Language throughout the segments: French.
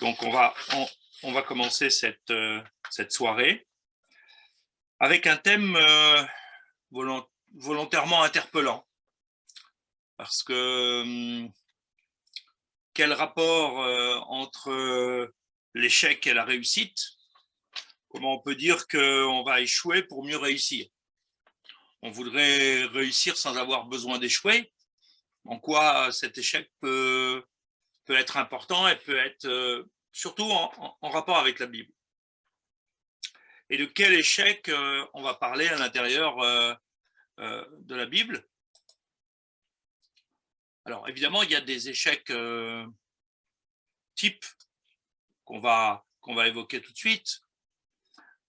Donc, on va commencer cette soirée avec un thème volontairement interpellant. Parce que quel rapport entre l'échec et la réussite? Comment on peut dire qu'on va échouer pour mieux réussir? On voudrait réussir sans avoir besoin d'échouer. En quoi cet échec peut être important et peut être surtout en rapport avec la Bible? Et de quel échec on va parler à l'intérieur de la Bible? Alors, évidemment, il y a des échecs types qu'on va évoquer tout de suite.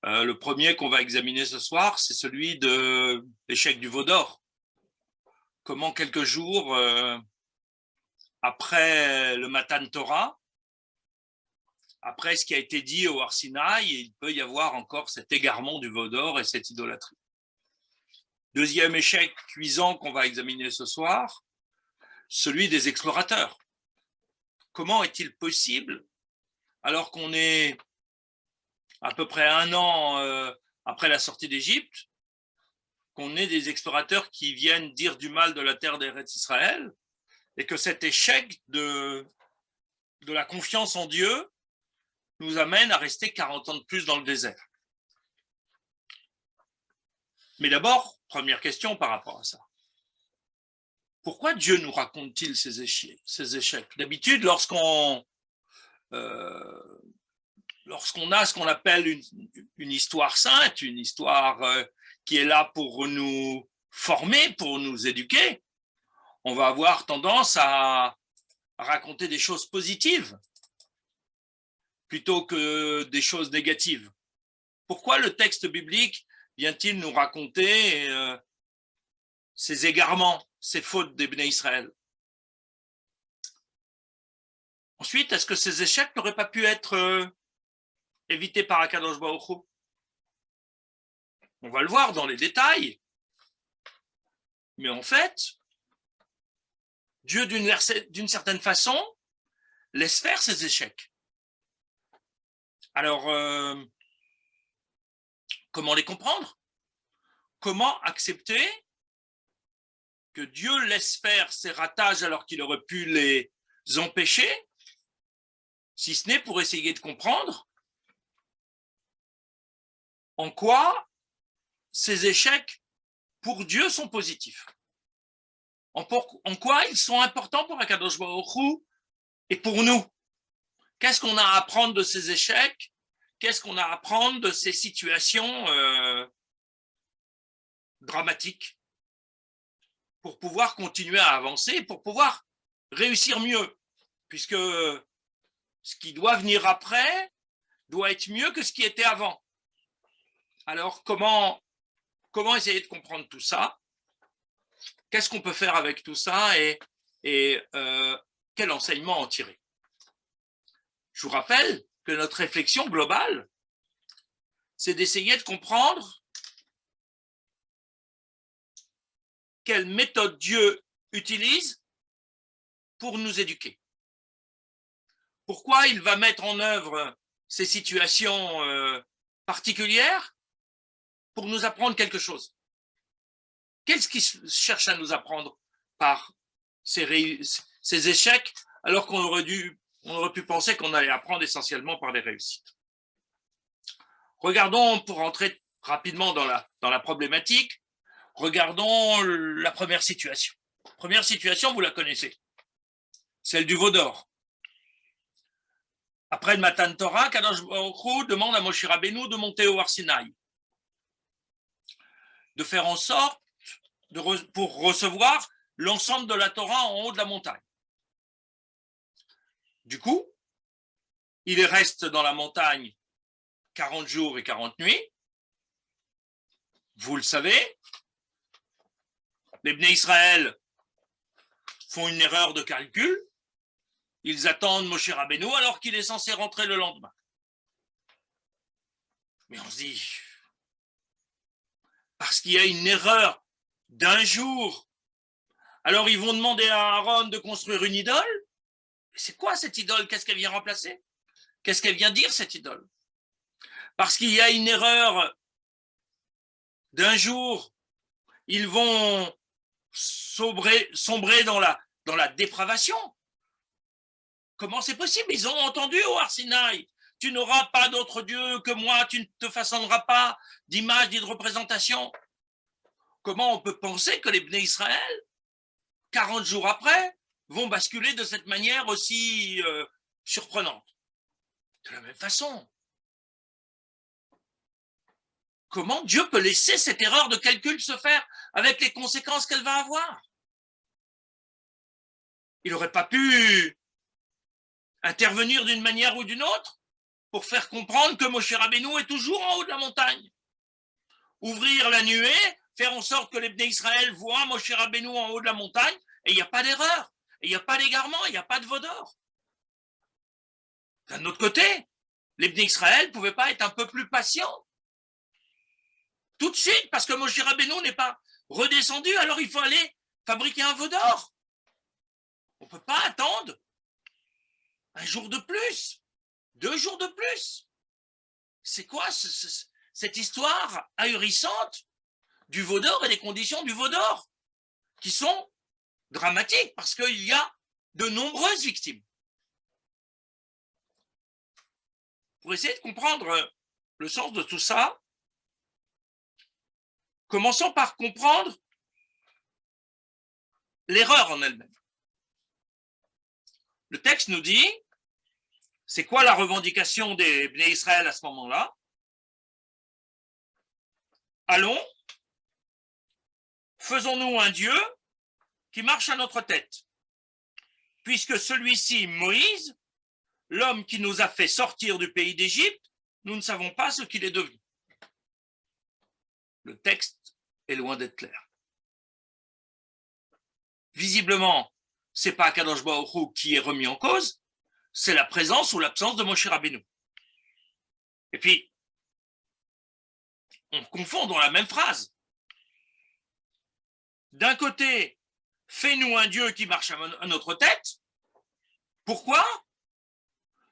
Le premier qu'on va examiner ce soir, c'est celui de l'échec du veau d'or. Comment quelques jours après le Matan Torah, après ce qui a été dit au Har Sinaï, il peut y avoir encore cet égarement du veau d'or et cette idolâtrie. Deuxième échec cuisant qu'on va examiner ce soir, celui des explorateurs. Comment est-il possible, alors qu'on est à peu près 1 an après la sortie d'Égypte, qu'on ait des explorateurs qui viennent dire du mal de la terre d'Eretz Israël, et que cet échec de la confiance en Dieu nous amène à rester 40 ans de plus dans le désert. Mais d'abord, première question par rapport à ça. Pourquoi Dieu nous raconte-t-il ces échecs? D'habitude, lorsqu'on a ce qu'on appelle une histoire sainte, une histoire qui est là pour nous former, pour nous éduquer, on va avoir tendance à raconter des choses positives plutôt que des choses négatives. Pourquoi le texte biblique vient-il nous raconter ces égarements, ces fautes des Bnei Israël? Ensuite, est-ce que ces échecs n'auraient pas pu être évités par Akadosh Baruch Hu? On va le voir dans les détails. Mais en fait, Dieu, d'une certaine façon, laisse faire ces échecs. Alors, comment les comprendre? Comment accepter que Dieu laisse faire ces ratages alors qu'il aurait pu les empêcher, si ce n'est pour essayer de comprendre en quoi ces échecs, pour Dieu, sont positifs? En quoi ils sont importants pour Akadosh Baruch Hu et pour nous? Qu'est-ce qu'on a à apprendre de ces échecs? Qu'est-ce qu'on a à apprendre de ces situations dramatiques pour pouvoir continuer à avancer, pour pouvoir réussir mieux? Puisque ce qui doit venir après doit être mieux que ce qui était avant. Alors, comment essayer de comprendre tout ça? Qu'est-ce qu'on peut faire avec tout ça et quel enseignement en tirer? Je vous rappelle que notre réflexion globale, c'est d'essayer de comprendre quelle méthode Dieu utilise pour nous éduquer. Pourquoi il va mettre en œuvre ces situations particulières pour nous apprendre quelque chose? Qu'est-ce qu'il cherche à nous apprendre par ces échecs, alors qu'on aurait pu penser qu'on allait apprendre essentiellement par des réussites? Regardons, pour entrer rapidement dans la problématique, regardons la première situation. Première situation, vous la connaissez, celle du veau d'or. Après le Matan Torah, Kadosh Baruch Hu demande à Moshe Rabbeinu de monter au Har Sinaï, de faire en sorte pour recevoir l'ensemble de la Torah en haut de la montagne. Du coup, il reste dans la montagne 40 jours et 40 nuits. Vous le savez, les Bnei Israël font une erreur de calcul. Ils attendent Moshe Rabbeinu alors qu'il est censé rentrer le lendemain. Mais on se dit, parce qu'il y a une erreur d'1 jour, alors ils vont demander à Aaron de construire une idole? C'est quoi cette idole? Qu'est-ce qu'elle vient remplacer? Qu'est-ce qu'elle vient dire, cette idole? Parce qu'il y a une erreur d'un jour, ils vont sombrer dans la dépravation. Comment c'est possible? Ils ont entendu au Har Sinaï, tu n'auras pas d'autre Dieu que moi, tu ne te façonneras pas d'image ni de représentation. Comment on peut penser que les Bnei Israël, 40 jours après, vont basculer de cette manière aussi surprenante? De la même façon. Comment Dieu peut laisser cette erreur de calcul se faire avec les conséquences qu'elle va avoir? Il n'aurait pas pu intervenir d'une manière ou d'une autre pour faire comprendre que Moshe Rabbeinu est toujours en haut de la montagne. Ouvrir la nuée, faire en sorte que les Bnei Israël voient Moshe Rabbeinu en haut de la montagne, et il n'y a pas d'erreur, il n'y a pas d'égarement, il n'y a pas de veau d'or. D'un autre côté, les Bnei Israël ne pouvaient pas être un peu plus patients tout de suite, parce que Moshe Rabbeinu n'est pas redescendu, alors il faut aller fabriquer un veau d'or. On ne peut pas attendre un jour de plus, 2 jours de plus. C'est quoi cette histoire ahurissante du veau d'or et des conditions du veau d'or qui sont dramatiques parce qu'il y a de nombreuses victimes? Pour essayer de comprendre le sens de tout ça, commençons par comprendre l'erreur en elle-même. Le texte nous dit, c'est quoi la revendication des Bnei Israël à ce moment-là? Allons, faisons-nous un Dieu qui marche à notre tête, puisque celui-ci, Moïse, l'homme qui nous a fait sortir du pays d'Égypte, nous ne savons pas ce qu'il est devenu. Le texte est loin d'être clair. Visiblement, ce n'est pas Akadosh Baruch Hu qui est remis en cause, c'est la présence ou l'absence de Moshe Rabbeinu. Et puis, on confond dans la même phrase. D'un côté, fais-nous un Dieu qui marche à notre tête. Pourquoi?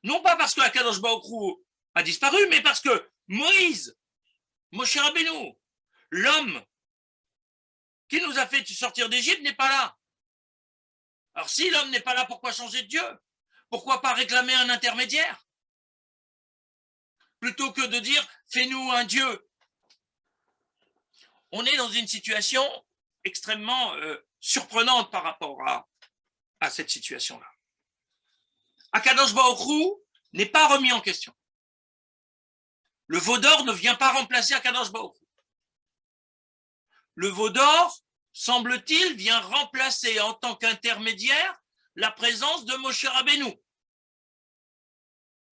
Non pas parce que Akadosh Baruch Hu a disparu, mais parce que Moïse, Moshe Rabbeinu, l'homme qui nous a fait sortir d'Égypte, n'est pas là. Alors si l'homme n'est pas là, pourquoi changer de Dieu? Pourquoi pas réclamer un intermédiaire? Plutôt que de dire, fais-nous un Dieu. On est dans une situation extrêmement surprenante par rapport à cette situation-là. Akadosh Baruch Hu n'est pas remis en question. Le veau d'or ne vient pas remplacer Akadosh Baruch Hu. Le veau d'or, semble-t-il, vient remplacer en tant qu'intermédiaire la présence de Moshe Rabbeinu.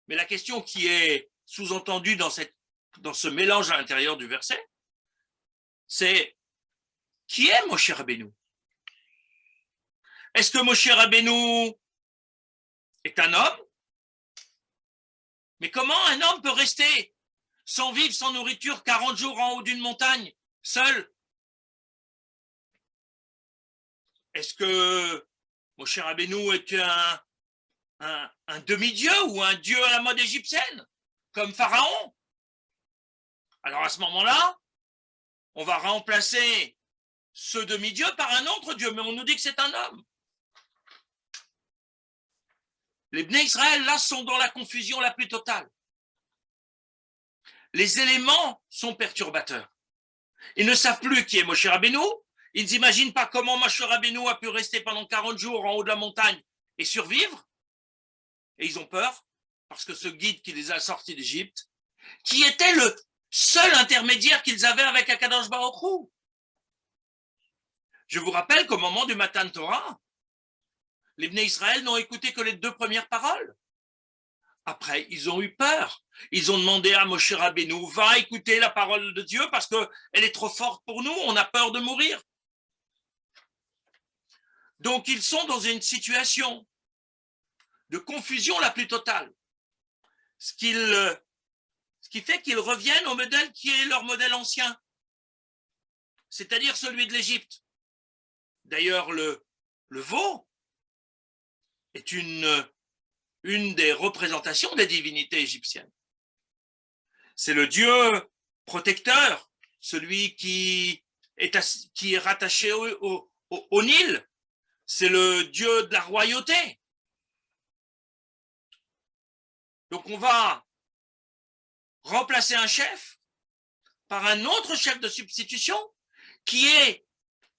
Mais la question qui est sous-entendue dans ce mélange à l'intérieur du verset, c'est qui est Moshe Rabbeinu? Est-ce que Moshe Rabbeinu est un homme? Mais comment un homme peut rester sans vivre, sans nourriture, 40 jours en haut d'une montagne, seul? Est-ce que Moshe Rabbeinu est un demi-dieu ou un dieu à la mode égyptienne, comme Pharaon? Alors à ce moment-là, on va remplacer ce demi-dieu par un autre dieu, mais on nous dit que c'est un homme. Les Bnei Israël, là, sont dans la confusion la plus totale. Les éléments sont perturbateurs. Ils ne savent plus qui est Moshe Rabbeinu. Ils n'imaginent pas comment Moshe Rabbeinu a pu rester pendant 40 jours en haut de la montagne et survivre. Et ils ont peur, parce que ce guide qui les a sortis d'Égypte, qui était le seul intermédiaire qu'ils avaient avec Akadosh Baruch Hu. Je vous rappelle qu'au moment du Matan Torah, les Bnei Israël n'ont écouté que les 2 premières paroles. Après, ils ont eu peur. Ils ont demandé à Moshe Rabbeinu, va écouter la parole de Dieu parce qu'elle est trop forte pour nous, on a peur de mourir. Donc, ils sont dans une situation de confusion la plus totale. Ce qui fait qu'ils reviennent au modèle qui est leur modèle ancien, c'est-à-dire celui de l'Égypte. D'ailleurs, le veau est une une des représentations des divinités égyptiennes. C'est le Dieu protecteur, celui qui est rattaché au Nil. C'est le Dieu de la royauté. Donc on va remplacer un chef par un autre chef de substitution qui est,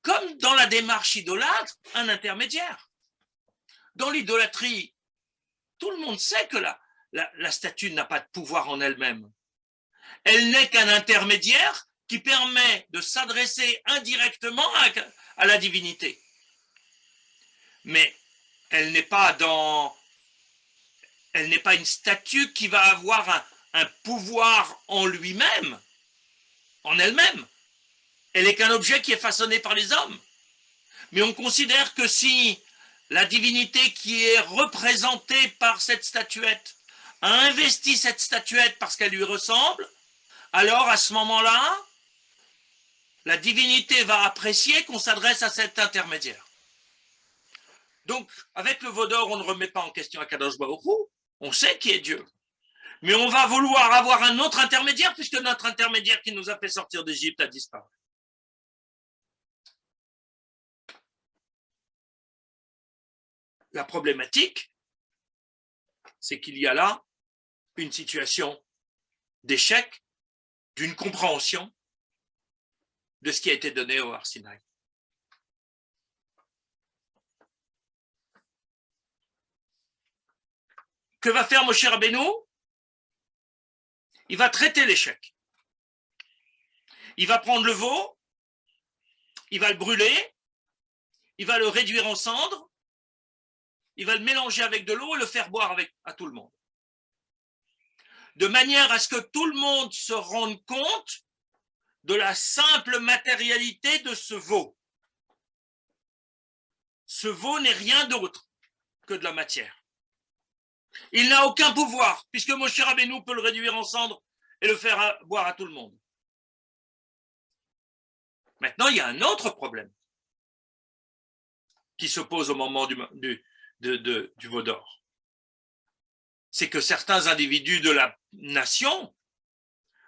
comme dans la démarche idolâtre, un intermédiaire. Dans l'idolâtrie, tout le monde sait que la statue n'a pas de pouvoir en elle-même. Elle n'est qu'un intermédiaire qui permet de s'adresser indirectement à la divinité. Mais elle n'est pas une statue qui va avoir un pouvoir en lui-même, en elle-même. Elle n'est qu'un objet qui est façonné par les hommes. Mais on considère que si la divinité qui est représentée par cette statuette a investi cette statuette parce qu'elle lui ressemble, alors à ce moment-là, la divinité va apprécier qu'on s'adresse à cet intermédiaire. Donc, avec le veau d'or, on ne remet pas en question Akadosh Baruch Hu, on sait qui est Dieu. Mais on va vouloir avoir un autre intermédiaire puisque notre intermédiaire qui nous a fait sortir d'Égypte a disparu. La problématique, c'est qu'il y a là une situation d'échec, d'une compréhension de ce qui a été donné au Har Sinaï. Que va faire Moshe Rabbeinu? Il va traiter l'échec. Il va prendre le veau, il va le brûler, il va le réduire en cendres, il va le mélanger avec de l'eau et le faire boire à tout le monde. De manière à ce que tout le monde se rende compte de la simple matérialité de ce veau. Ce veau n'est rien d'autre que de la matière. Il n'a aucun pouvoir, puisque Moshe Rabbeinu peut le réduire en cendres et le faire boire à tout le monde. Maintenant, il y a un autre problème qui se pose au moment du veau d'or. C'est que certains individus de la nation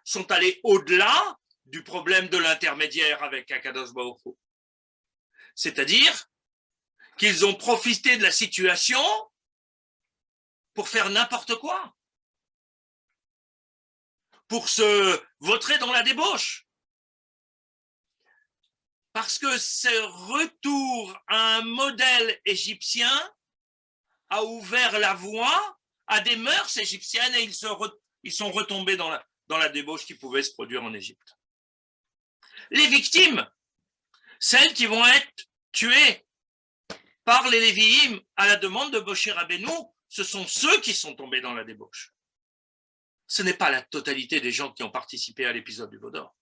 sont allés au-delà du problème de l'intermédiaire avec Akadosh Baruch Hu. C'est-à-dire qu'ils ont profité de la situation pour faire n'importe quoi, pour se vautrer dans la débauche. Parce que ce retour à un modèle égyptien a ouvert la voie à des mœurs égyptiennes et ils sont retombés dans la débauche qui pouvait se produire en Égypte. Les victimes, celles qui vont être tuées par les Lévi'im à la demande de Moshe Rabbeinu, ce sont ceux qui sont tombés dans la débauche. Ce n'est pas la totalité des gens qui ont participé à l'épisode du veau d'or.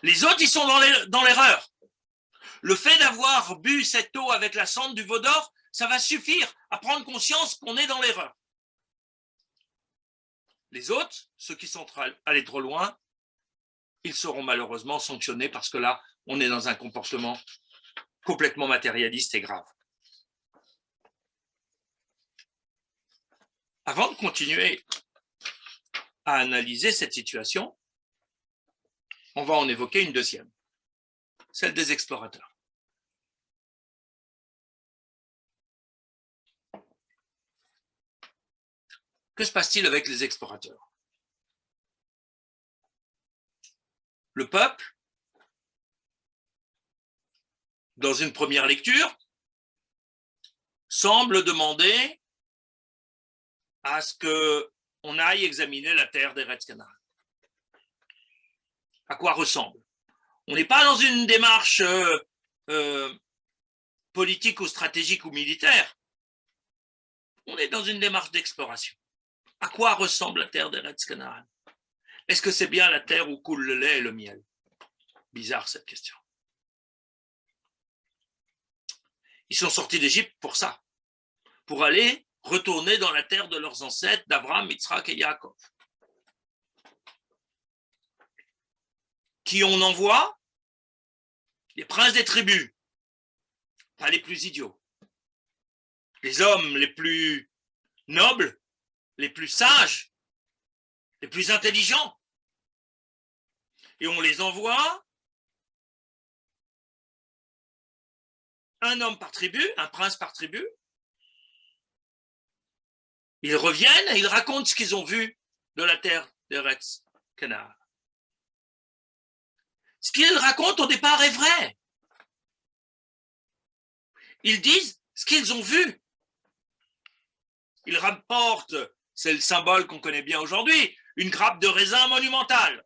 Les autres, ils sont dans l'erreur. Le fait d'avoir bu cette eau avec la cendre du veau d'or, ça va suffire à prendre conscience qu'on est dans l'erreur. Les autres, ceux qui sont allés trop loin, ils seront malheureusement sanctionnés parce que là, on est dans un comportement complètement matérialiste et grave. Avant de continuer à analyser cette situation, on va en évoquer une deuxième, celle des explorateurs. Que se passe-t-il avec les explorateurs? Le peuple, dans une première lecture, semble demander à ce qu'on aille examiner la terre d'Eretz Canaan. À quoi ressemble? On n'est pas dans une démarche politique ou stratégique ou militaire. On est dans une démarche d'exploration. À quoi ressemble la terre d'Eretz Canaan? Est-ce que c'est bien la terre où coule le lait et le miel? Bizarre cette question. Ils sont sortis d'Égypte pour ça, pour aller retourner dans la terre de leurs ancêtres d'Abraham, Yitzhak et Yaakov. Qui on envoie? Les princes des tribus, pas les plus idiots. Les hommes les plus nobles, les plus sages, les plus intelligents. Et on les envoie, un homme par tribu, un prince par tribu. Ils reviennent et ils racontent ce qu'ils ont vu de la terre d'Eretz Canaan. Ce qu'ils racontent au départ est vrai. Ils disent ce qu'ils ont vu. Ils rapportent, c'est le symbole qu'on connaît bien aujourd'hui, une grappe de raisin monumentale.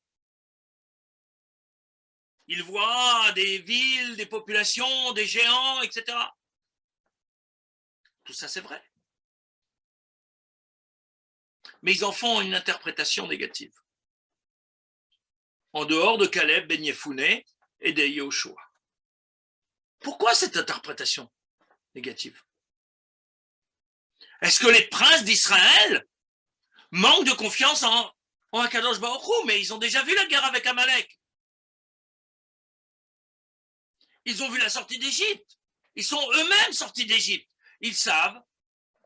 Ils voient des villes, des populations, des géants, etc. Tout ça, c'est vrai. Mais ils en font une interprétation négative. En dehors de Caleb, Ben Yefouné et de Yehoshua. Pourquoi cette interprétation négative? Est-ce que les princes d'Israël manquent de confiance en Akadosh Baruch Hu? Mais ils ont déjà vu la guerre avec Amalek. Ils ont vu la sortie d'Égypte. Ils sont eux-mêmes sortis d'Égypte. Ils savent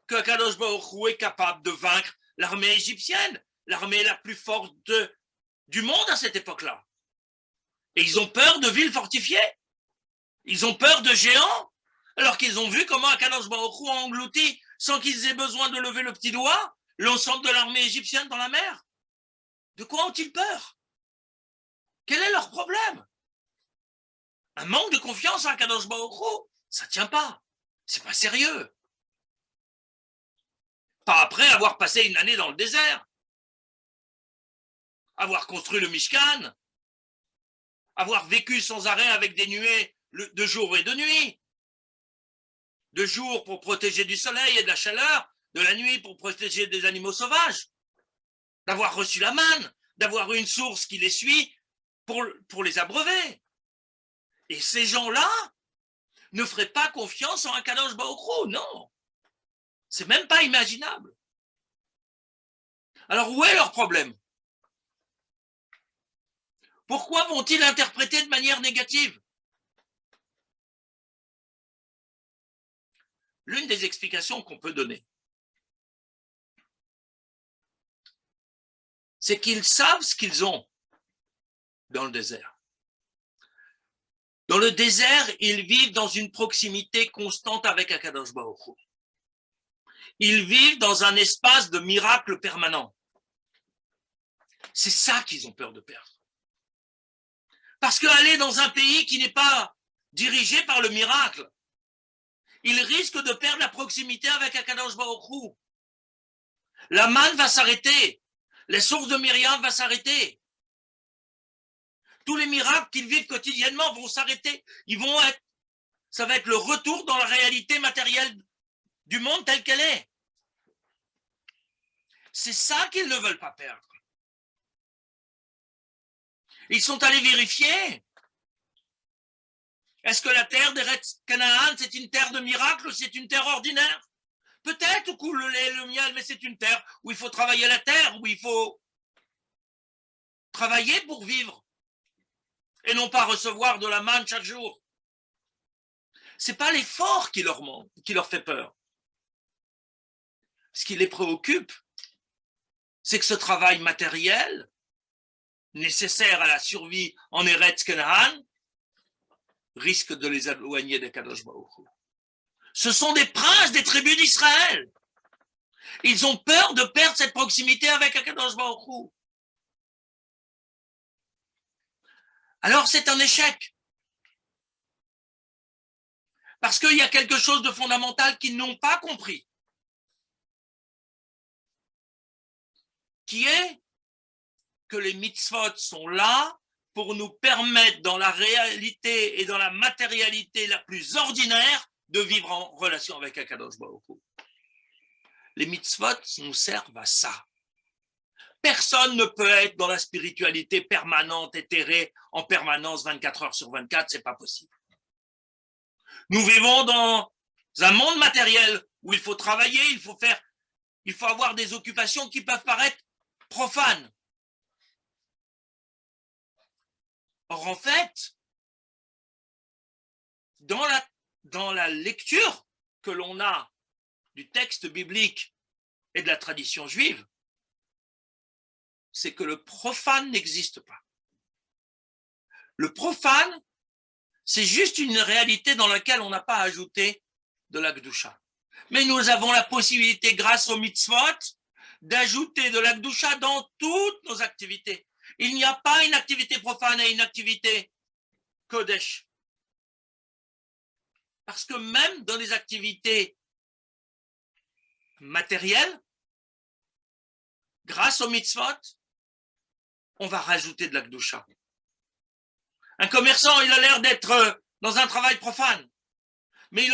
que Akadosh Baruch Hu est capable de vaincre l'armée égyptienne, l'armée la plus forte du monde à cette époque-là. Et ils ont peur de villes fortifiées. Ils ont peur de géants, alors qu'ils ont vu comment Akadosh Baruch Hu a englouti, sans qu'ils aient besoin de lever le petit doigt, l'ensemble de l'armée égyptienne dans la mer. De quoi ont-ils peur? Quel est leur problème? Un manque de confiance en Akadosh Baruch Hu, ça ne tient pas. C'est pas sérieux. Pas après avoir passé une année dans le désert, avoir construit le Mishkan, avoir vécu sans arrêt avec des nuées de jour et de nuit. De jour pour protéger du soleil et de la chaleur, de la nuit pour protéger des animaux sauvages, d'avoir reçu la manne, d'avoir une source qui les suit pour les abreuver. Et ces gens-là ne feraient pas confiance en Akadosh Baruch Hu, non. C'est même pas imaginable. Alors où est leur problème? Pourquoi vont-ils interpréter de manière négative? L'une des explications qu'on peut donner, c'est qu'ils savent ce qu'ils ont dans le désert. Dans le désert, ils vivent dans une proximité constante avec Akadosh Baruch Hu. Ils vivent dans un espace de miracle permanent. C'est ça qu'ils ont peur de perdre. Parce qu'aller dans un pays qui n'est pas dirigé par le miracle, ils risquent de perdre la proximité avec Akadosh Baruch Hu. La manne va s'arrêter. Les sources de Myriam vont s'arrêter. Tous les miracles qu'ils vivent quotidiennement vont s'arrêter. Ça va être le retour dans la réalité matérielle du monde tel qu'elle est. C'est ça qu'ils ne veulent pas perdre. Ils sont allés vérifier. Est-ce que la terre d'Eretz Canaan, c'est une terre de miracle ou c'est une terre ordinaire? Peut-être où coule le lait et le miel, mais c'est une terre où il faut travailler la terre, où il faut travailler pour vivre et non pas recevoir de la manne chaque jour. Ce n'est pas l'effort qui leur manque, qui leur fait peur. Ce qui les préoccupe, c'est que ce travail matériel, nécessaire à la survie en Eretz Canaan, risque de les éloigner des Kadosh Baruch Hu. Ce sont des princes des tribus d'Israël. Ils ont peur de perdre cette proximité avec Akadosh Baruch Hu. Alors c'est un échec. Parce qu'il y a quelque chose de fondamental qu'ils n'ont pas compris. Qui est que les mitzvot sont là pour nous permettre dans la réalité et dans la matérialité la plus ordinaire de vivre en relation avec Akadosh Baruch Hu. Les mitzvot nous servent à ça. Personne ne peut être dans la spiritualité permanente, éthérée, en permanence 24 heures sur 24, c'est pas possible. Nous vivons dans un monde matériel où il faut travailler, il faut avoir des occupations qui peuvent paraître profanes. Or, en fait, dans la lecture que l'on a du texte biblique et de la tradition juive, c'est que le profane n'existe pas. Le profane, c'est juste une réalité dans laquelle on n'a pas ajouté de la Kedusha. Mais nous avons la possibilité, grâce aux mitzvot, d'ajouter de la Kedusha dans toutes nos activités. Il n'y a pas une activité profane et une activité Kodesh. Parce que même dans les activités matérielles, grâce aux mitzvot, on va rajouter de la Kedusha. Un commerçant, il a l'air d'être dans un travail profane. Mais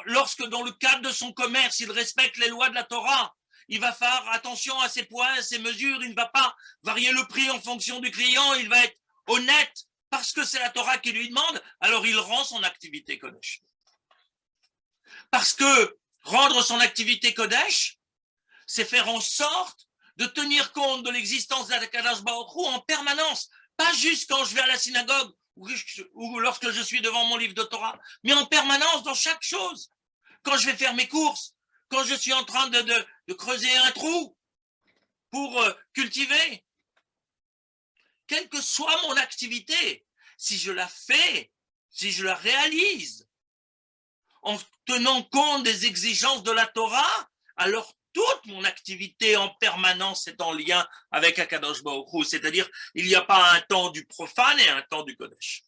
lorsque dans le cadre de son commerce, il respecte les lois de la Torah, il va faire attention à ses points, à ses mesures, il ne va pas varier le prix en fonction du client, il va être honnête parce que c'est la Torah qui lui demande, alors il rend son activité Kodesh. Parce que rendre son activité Kodesh, c'est faire en sorte de tenir compte de l'existence d'Akadosh Baruch Hu en permanence, pas juste quand je vais à la synagogue ou lorsque je suis devant mon livre de Torah, mais en permanence dans chaque chose. Quand je vais faire mes courses, quand je suis en train de creuser un trou pour cultiver, quelle que soit mon activité, si je la fais, si je la réalise, en tenant compte des exigences de la Torah, alors toute mon activité en permanence est en lien avec Akadosh Baruch Hu, c'est-à-dire il n'y a pas un temps du profane et un temps du Kodesh.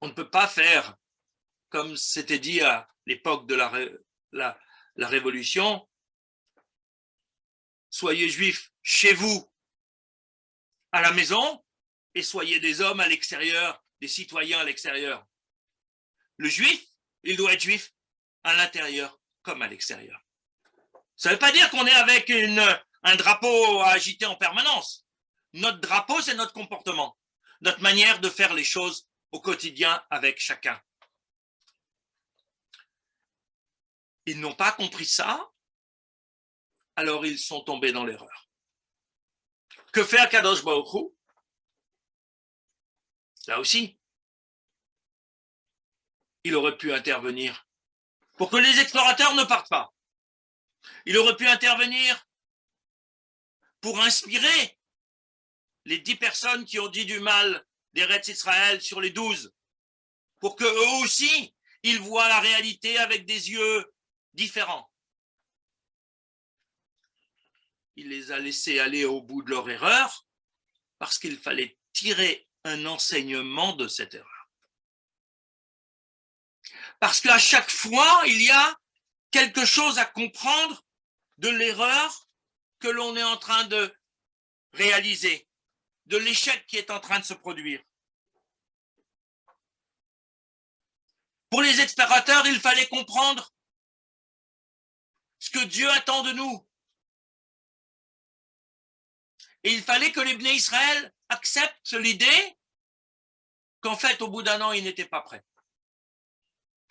On ne peut pas faire, comme c'était dit à l'époque de la Révolution, soyez juifs chez vous, à la maison, et soyez des hommes à l'extérieur, des citoyens à l'extérieur. Le juif, il doit être juif à l'intérieur comme à l'extérieur. Ça ne veut pas dire qu'on est avec un drapeau à agiter en permanence. Notre drapeau, c'est notre comportement, notre manière de faire les choses au quotidien avec chacun. Ils n'ont pas compris ça, alors ils sont tombés dans l'erreur. Que fait Akadosh Baruch Hu? Là aussi, il aurait pu intervenir pour que les explorateurs ne partent pas. Il aurait pu intervenir pour inspirer les 10 personnes qui ont dit du mal d'Eretz Israël sur les 12, pour qu'eux aussi, ils voient la réalité avec des yeux différents. Il les a laissés aller au bout de leur erreur parce qu'il fallait tirer un enseignement de cette erreur. Parce qu'à chaque fois, il y a quelque chose à comprendre de l'erreur que l'on est en train de réaliser, de l'échec qui est en train de se produire. Pour les explorateurs, il fallait comprendre ce que Dieu attend de nous. Et il fallait que les Bnei Israël acceptent l'idée qu'en fait, au bout d'un an, ils n'étaient pas prêts.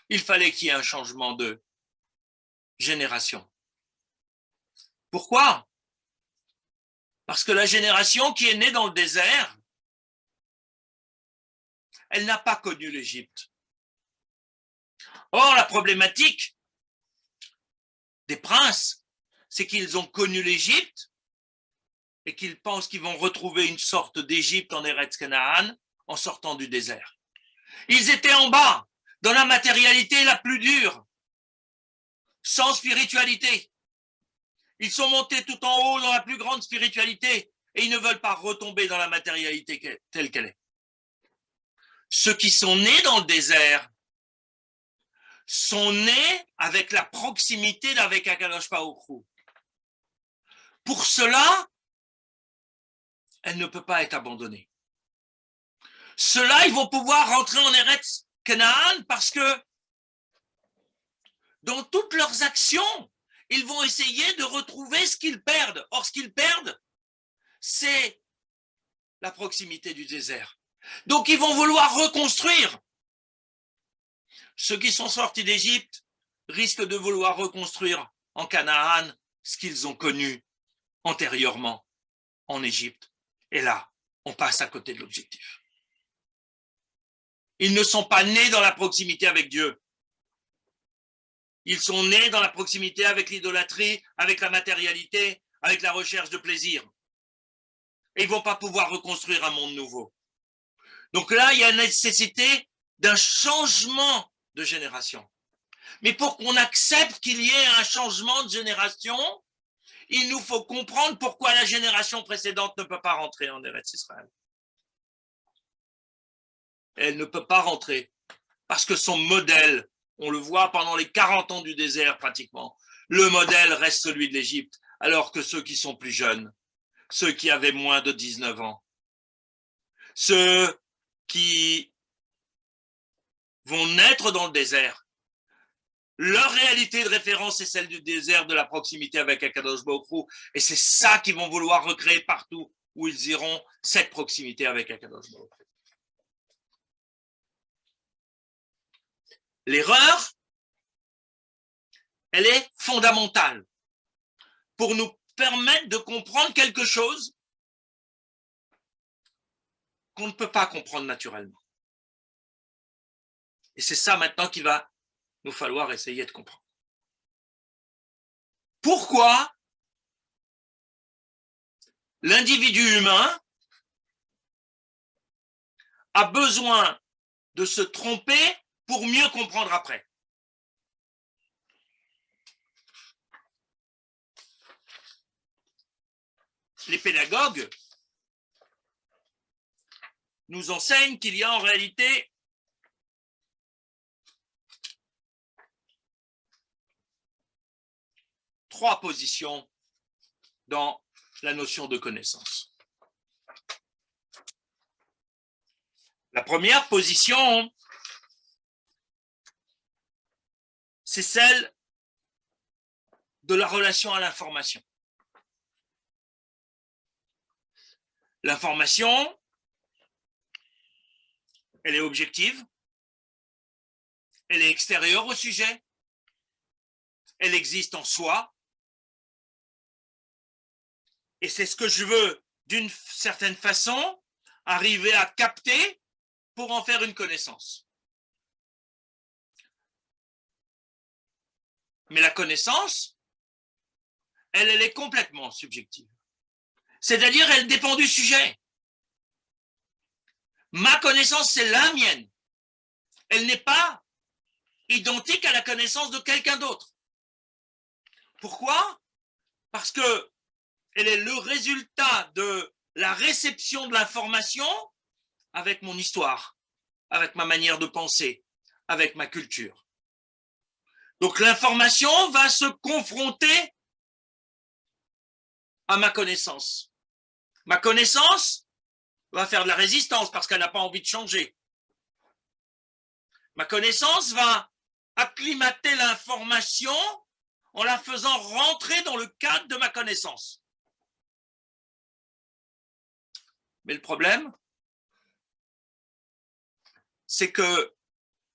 Il fallait qu'il y ait un changement de génération. Pourquoi? Parce que la génération qui est née dans le désert, elle n'a pas connu l'Égypte. Or, la problématique des princes, c'est qu'ils ont connu l'Égypte et qu'ils pensent qu'ils vont retrouver une sorte d'Égypte en Eretz Canaan en sortant du désert. Ils étaient en bas, dans la matérialité la plus dure, sans spiritualité. Ils sont montés tout en haut dans la plus grande spiritualité et ils ne veulent pas retomber dans la matérialité telle qu'elle est. Ceux qui sont nés dans le désert sont nés avec la proximité d'avec Akadosh Baruch Hu. Pour cela, elle ne peut pas être abandonnée. Ceux-là, ils vont pouvoir rentrer en Eretz Canaan parce que dans toutes leurs actions, ils vont essayer de retrouver ce qu'ils perdent. Or, ce qu'ils perdent, c'est la proximité du désert. Donc, ils vont vouloir reconstruire. Ceux qui sont sortis d'Égypte risquent de vouloir reconstruire en Canaan ce qu'ils ont connu antérieurement en Égypte. Et là, on passe à côté de l'objectif. Ils ne sont pas nés dans la proximité avec Dieu. Ils sont nés dans la proximité avec l'idolâtrie, avec la matérialité, avec la recherche de plaisir. Et ils ne vont pas pouvoir reconstruire un monde nouveau. Donc là, il y a une nécessité d'un changement de génération. Mais pour qu'on accepte qu'il y ait un changement de génération, il nous faut comprendre pourquoi la génération précédente ne peut pas rentrer en Eretz Israël. Elle ne peut pas rentrer parce que son modèle, on le voit pendant les 40 ans du désert pratiquement, le modèle reste celui de l'Égypte, alors que ceux qui sont plus jeunes, ceux qui avaient moins de 19 ans, ceux qui vont naître dans le désert, leur réalité de référence est celle du désert, de la proximité avec Akadosh Baruch Hu, et c'est ça qu'ils vont vouloir recréer partout où ils iront, cette proximité avec Akadosh Baruch Hu. L'erreur, elle est fondamentale pour nous permettre de comprendre quelque chose qu'on ne peut pas comprendre naturellement. Et c'est ça maintenant qu'il va nous falloir essayer de comprendre. Pourquoi l'individu humain a besoin de se tromper pour mieux comprendre après? Les pédagogues nous enseignent qu'il y a en réalité trois positions dans la notion de connaissance. La première position, c'est celle de la relation à l'information. L'information, elle est objective, elle est extérieure au sujet, elle existe en soi, et c'est ce que je veux, d'une certaine façon, arriver à capter pour en faire une connaissance. Mais la connaissance, elle est complètement subjective. C'est-à-dire, elle dépend du sujet. Ma connaissance, c'est la mienne. Elle n'est pas identique à la connaissance de quelqu'un d'autre. Pourquoi? Parce que elle est le résultat de la réception de l'information avec mon histoire, avec ma manière de penser, avec ma culture. Donc l'information va se confronter à ma connaissance. Ma connaissance va faire de la résistance parce qu'elle n'a pas envie de changer. Ma connaissance va acclimater l'information en la faisant rentrer dans le cadre de ma connaissance. Mais le problème, c'est que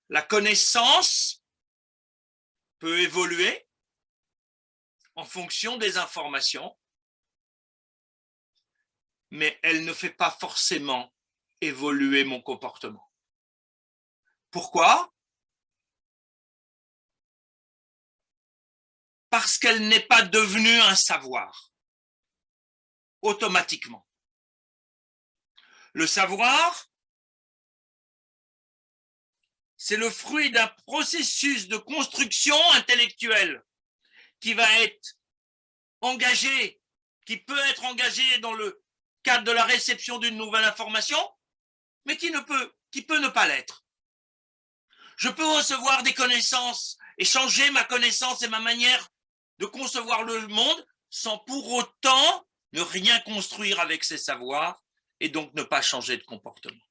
la connaissance peut évoluer en fonction des informations, mais elle ne fait pas forcément évoluer mon comportement. Pourquoi? Parce qu'elle n'est pas devenue un savoir, automatiquement. Le savoir, c'est le fruit d'un processus de construction intellectuelle qui va être engagé, qui peut être engagé dans le cadre de la réception d'une nouvelle information, mais qui peut ne pas l'être. Je peux recevoir des connaissances et changer ma connaissance et ma manière de concevoir le monde sans pour autant ne rien construire avec ces savoirs et donc ne pas changer de comportement.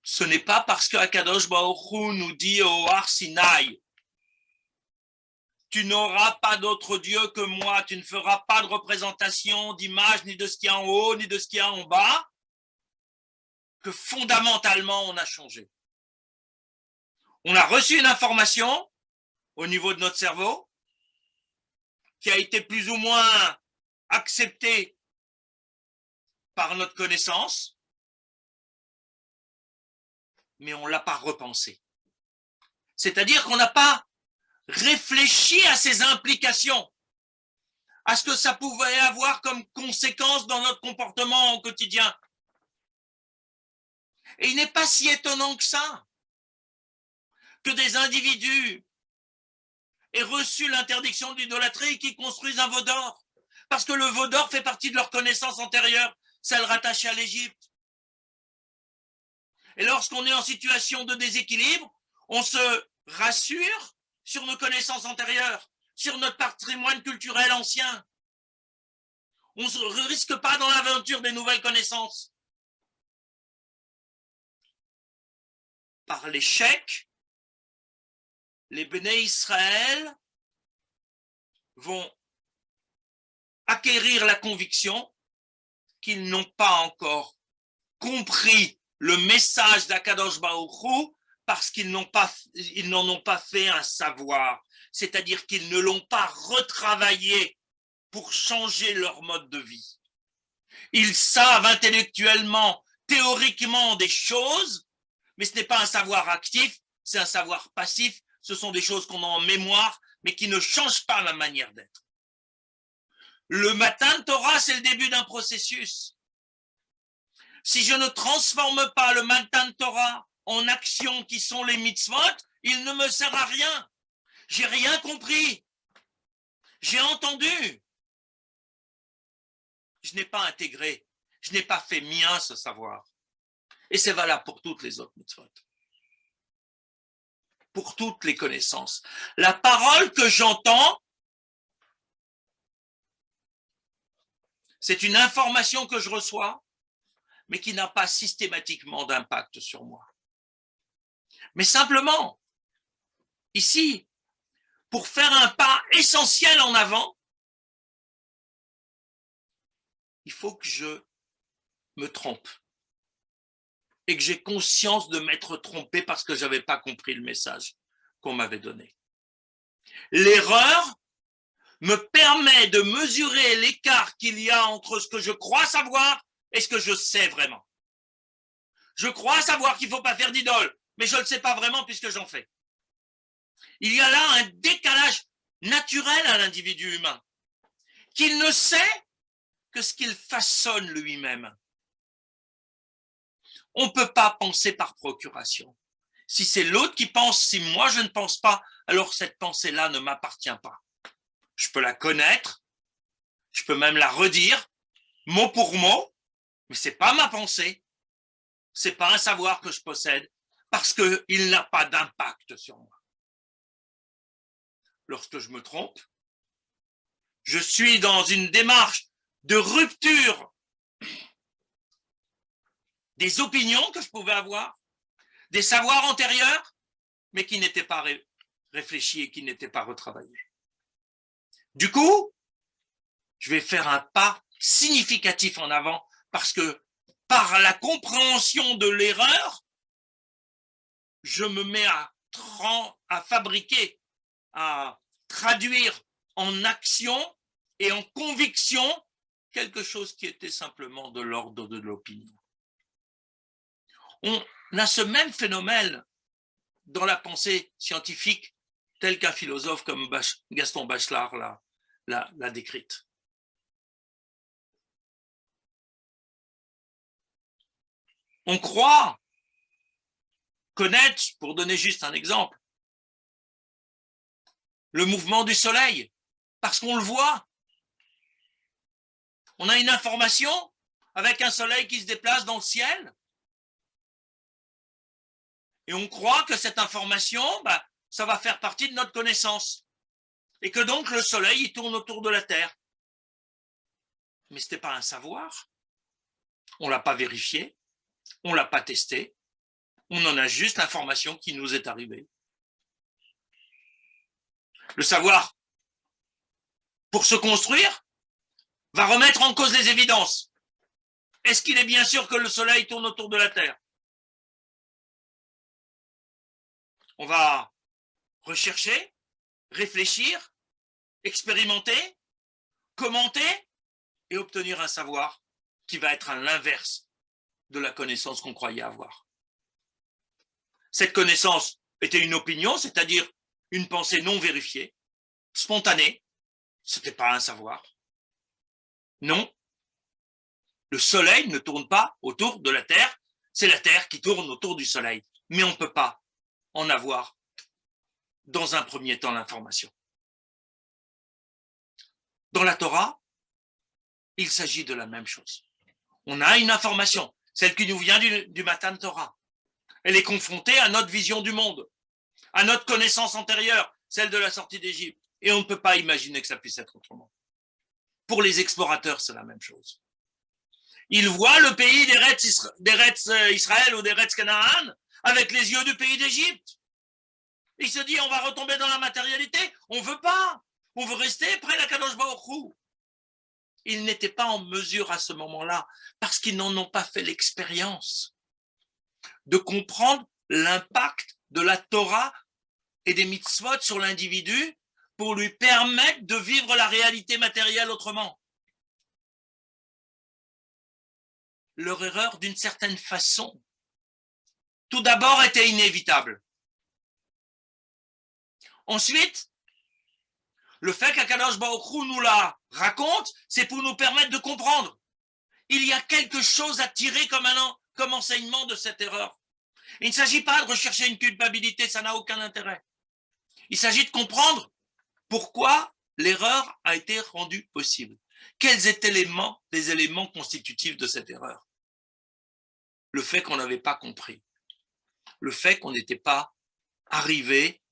Ce n'est pas parce que Akadosh Baruch Hu nous dit au Har Sinaï, tu n'auras pas d'autre Dieu que moi, tu ne feras pas de représentation, d'image, ni de ce qu'il y a en haut, ni de ce qu'il y a en bas, que fondamentalement on a changé. On a reçu une information au niveau de notre cerveau qui a été plus ou moins acceptée par notre connaissance, mais on ne l'a pas repensé. C'est-à-dire qu'on n'a pas réfléchi à ses implications, à ce que ça pouvait avoir comme conséquence dans notre comportement au quotidien. Et il n'est pas si étonnant que ça, que des individus aient reçu l'interdiction de l'idolâtrie et qu'ils construisent un veau d'or. Parce que le veau d'or fait partie de leur connaissance antérieure, celle rattachée à l'Égypte. Et lorsqu'on est en situation de déséquilibre, on se rassure sur nos connaissances antérieures, sur notre patrimoine culturel ancien. On ne risque pas dans l'aventure des nouvelles connaissances. Par l'échec, les Béné Israël vont acquérir la conviction qu'ils n'ont pas encore compris le message d'Akadosh Baruch Hu parce qu'ils n'en ont pas fait un savoir, c'est-à-dire qu'ils ne l'ont pas retravaillé pour changer leur mode de vie. Ils savent intellectuellement, théoriquement des choses, mais ce n'est pas un savoir actif, c'est un savoir passif, ce sont des choses qu'on a en mémoire, mais qui ne changent pas ma manière d'être. Le Matan Torah, c'est le début d'un processus. Si je ne transforme pas le Matan Torah en actions qui sont les mitzvot, il ne me sert à rien. J'ai rien compris. J'ai entendu. Je n'ai pas intégré. Je n'ai pas fait mien ce savoir. Et c'est valable pour toutes les autres mitzvot. Pour toutes les connaissances. La parole que j'entends, c'est une information que je reçois, mais qui n'a pas systématiquement d'impact sur moi. Mais simplement, ici, pour faire un pas essentiel en avant, il faut que je me trompe et que j'ai conscience de m'être trompé parce que je n'avais pas compris le message qu'on m'avait donné. L'erreur me permet de mesurer l'écart qu'il y a entre ce que je crois savoir et ce que je sais vraiment. Je crois savoir qu'il ne faut pas faire d'idole, mais je ne le sais pas vraiment puisque j'en fais. Il y a là un décalage naturel à l'individu humain, qu'il ne sait que ce qu'il façonne lui-même. On ne peut pas penser par procuration. Si c'est l'autre qui pense, si moi je ne pense pas, alors cette pensée-là ne m'appartient pas. Je peux la connaître, je peux même la redire, mot pour mot, mais ce n'est pas ma pensée. Ce n'est pas un savoir que je possède, parce qu'il n'a pas d'impact sur moi. Lorsque je me trompe, je suis dans une démarche de rupture des opinions que je pouvais avoir, des savoirs antérieurs, mais qui n'étaient pas réfléchis et qui n'étaient pas retravaillés. Du coup, je vais faire un pas significatif en avant parce que par la compréhension de l'erreur, je me mets à fabriquer, à traduire en action et en conviction quelque chose qui était simplement de l'ordre de l'opinion. On a ce même phénomène dans la pensée scientifique tel qu'un philosophe comme Gaston Bachelard l'a décrite. On croit connaître, pour donner juste un exemple, le mouvement du soleil, parce qu'on le voit. On a une information avec un soleil qui se déplace dans le ciel, et on croit que cette information, ça va faire partie de notre connaissance, et que donc le soleil, il tourne autour de la Terre. Mais ce n'était pas un savoir. On ne l'a pas vérifié, on ne l'a pas testé, on en a juste l'information qui nous est arrivée. Le savoir, pour se construire, va remettre en cause les évidences. Est-ce qu'il est bien sûr que le soleil tourne autour de la Terre? On va rechercher, réfléchir, expérimenter, commenter et obtenir un savoir qui va être à l'inverse de la connaissance qu'on croyait avoir. Cette connaissance était une opinion, c'est-à-dire une pensée non vérifiée, spontanée. Ce n'était pas un savoir. Non, le soleil ne tourne pas autour de la Terre, c'est la Terre qui tourne autour du soleil. Mais on ne peut pas en avoir dans un premier temps l'information. Dans la Torah, il s'agit de la même chose. On a une information, celle qui nous vient du Matan Torah. Elle est confrontée à notre vision du monde, à notre connaissance antérieure, celle de la sortie d'Égypte. Et on ne peut pas imaginer que ça puisse être autrement. Pour les explorateurs, c'est la même chose. Ils voient le pays d'Eretz Israël ou d'Eretz Canaan avec les yeux du pays d'Égypte. Ils se disent, on va retomber dans la matérialité. On ne veut pas. On veut rester près de la Kadosh Baruch Hu. Ils n'étaient pas en mesure à ce moment-là, parce qu'ils n'en ont pas fait l'expérience, de comprendre l'impact de la Torah et des mitzvot sur l'individu pour lui permettre de vivre la réalité matérielle autrement. Leur erreur, d'une certaine façon, tout d'abord était inévitable. Ensuite, le fait qu'Akadosh Baruch Hu nous la raconte, c'est pour nous permettre de comprendre. Il y a quelque chose à tirer comme enseignement de cette erreur. Il ne s'agit pas de rechercher une culpabilité, ça n'a aucun intérêt. Il s'agit de comprendre pourquoi l'erreur a été rendue possible. Quels étaient les éléments constitutifs de cette erreur? Le fait qu'on n'avait pas compris. Le fait qu'on n'était pas arrivé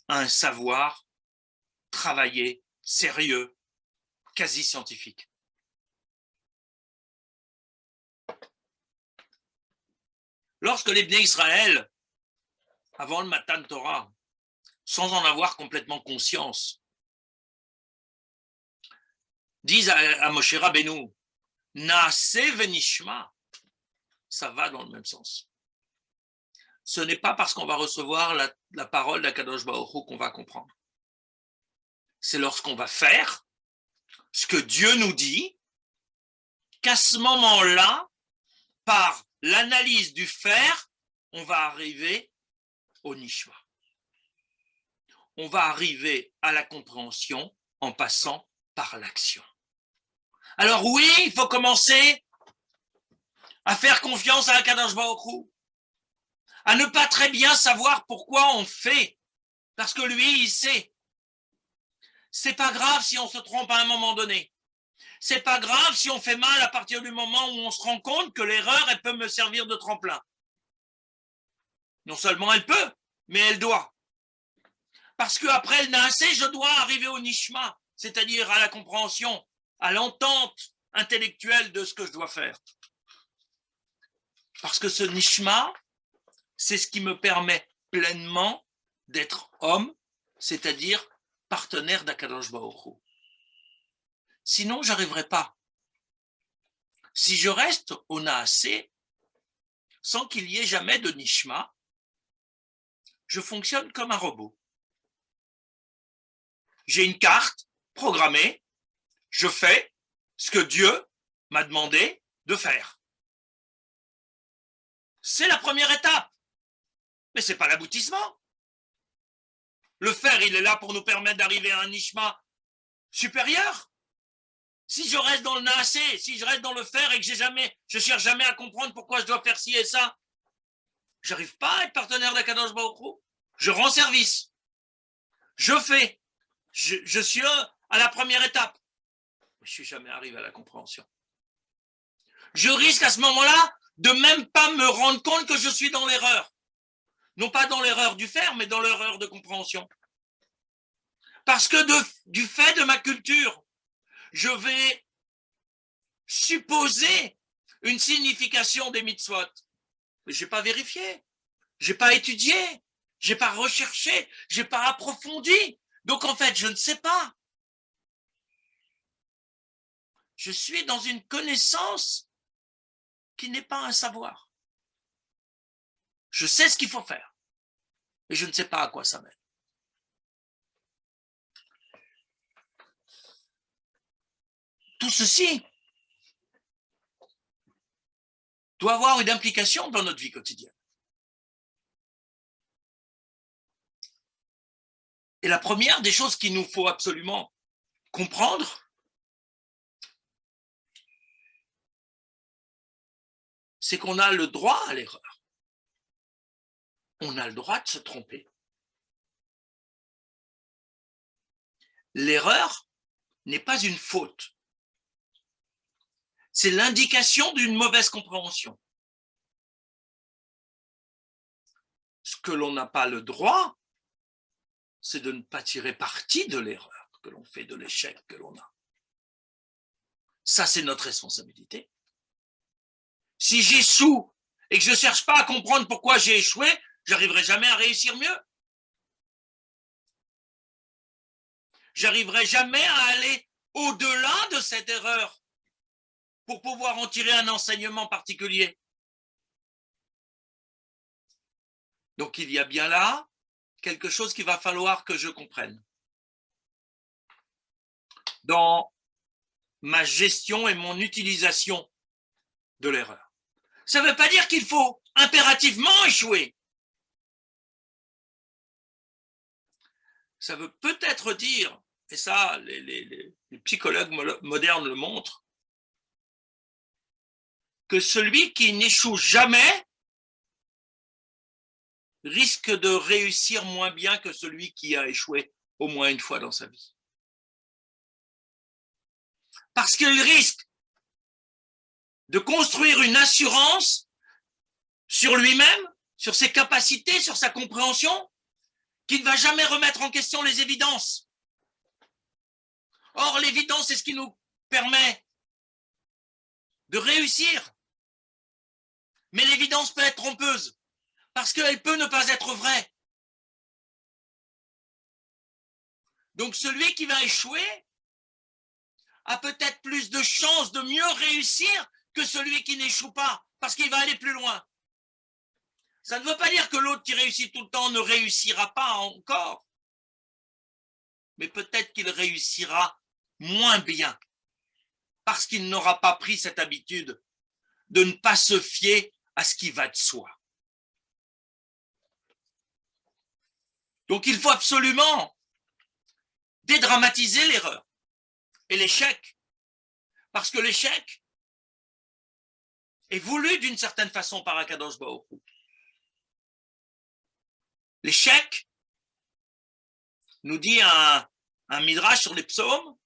à un savoir travaillé, sérieux, quasi scientifique. Lorsque les Bnei Israël, avant le Matan Torah, sans en avoir complètement conscience, disent à Moshe Rabbeinu, Naase venishma, ça va dans le même sens. Ce n'est pas parce qu'on va recevoir la parole d'Akadosh Baruch Hu qu'on va comprendre. C'est lorsqu'on va faire ce que Dieu nous dit, qu'à ce moment-là, par l'analyse du faire, on va arriver au nishma. On va arriver à la compréhension en passant par l'action. Alors oui, il faut commencer à faire confiance à Akadosh Baruch Hu, à ne pas très bien savoir pourquoi on fait, parce que lui, il sait. C'est pas grave si on se trompe à un moment donné. C'est pas grave si on fait mal à partir du moment où on se rend compte que l'erreur, elle peut me servir de tremplin. Non seulement elle peut, mais elle doit. Parce qu'après le Naasé, je dois arriver au Nishma, c'est-à-dire à la compréhension, à l'entente intellectuelle de ce que je dois faire. Parce que ce Nishma, c'est ce qui me permet pleinement d'être homme, c'est-à-dire partenaire d'Akadosh Baruch Hu. Sinon, je n'arriverai pas. Si je reste au Naasé, sans qu'il y ait jamais de Nishma, je fonctionne comme un robot. J'ai une carte programmée, je fais ce que Dieu m'a demandé de faire. C'est la première étape, mais ce n'est pas l'aboutissement. Le faire, il est là pour nous permettre d'arriver à un nishma supérieur. Si je reste dans le naasé, si je reste dans le faire et que je cherche jamais à comprendre pourquoi je dois faire ci et ça, j'arrive pas à être partenaire d'Akadosh Baruch Hu. Je rends service. Je fais. Je suis à la première étape. Mais je suis jamais arrivé à la compréhension. Je risque à ce moment-là de même pas me rendre compte que je suis dans l'erreur. Non pas dans l'erreur du faire, mais dans l'erreur de compréhension. Parce que du fait de ma culture, je vais supposer une signification des mitzvot. Mais je n'ai pas vérifié, je n'ai pas étudié, je n'ai pas recherché, je n'ai pas approfondi. Donc en fait, je ne sais pas. Je suis dans une connaissance qui n'est pas un savoir. Je sais ce qu'il faut faire, mais je ne sais pas à quoi ça mène. Tout ceci doit avoir une implication dans notre vie quotidienne. Et la première des choses qu'il nous faut absolument comprendre, c'est qu'on a le droit à l'erreur. On a le droit de se tromper. L'erreur n'est pas une faute. C'est l'indication d'une mauvaise compréhension. Ce que l'on n'a pas le droit, c'est de ne pas tirer parti de l'erreur que l'on fait, de l'échec que l'on a. Ça, c'est notre responsabilité. Si j'échoue et que je ne cherche pas à comprendre pourquoi j'ai échoué, je n'arriverai jamais à réussir mieux. J'arriverai jamais à aller au-delà de cette erreur pour pouvoir en tirer un enseignement particulier. Donc, il y a bien là quelque chose qu'il va falloir que je comprenne. Dans ma gestion et mon utilisation de l'erreur. Ça ne veut pas dire qu'il faut impérativement échouer. Ça veut peut-être dire, et ça, les psychologues modernes le montrent, que celui qui n'échoue jamais risque de réussir moins bien que celui qui a échoué au moins une fois dans sa vie. Parce qu'il risque de construire une assurance sur lui-même, sur ses capacités, sur sa compréhension, qu'il ne va jamais remettre en question les évidences. Or, l'évidence, c'est ce qui nous permet de réussir. Mais l'évidence peut être trompeuse, parce qu'elle peut ne pas être vraie. Donc, celui qui va échouer a peut-être plus de chances de mieux réussir que celui qui n'échoue pas, parce qu'il va aller plus loin. Ça ne veut pas dire que l'autre qui réussit tout le temps ne réussira pas encore, mais peut-être qu'il réussira moins bien, parce qu'il n'aura pas pris cette habitude de ne pas se fier à ce qui va de soi. Donc il faut absolument dédramatiser l'erreur et l'échec, parce que l'échec est voulu d'une certaine façon par Akadosh Baruch Hu. L'échec, nous dit un midrash sur les psaumes,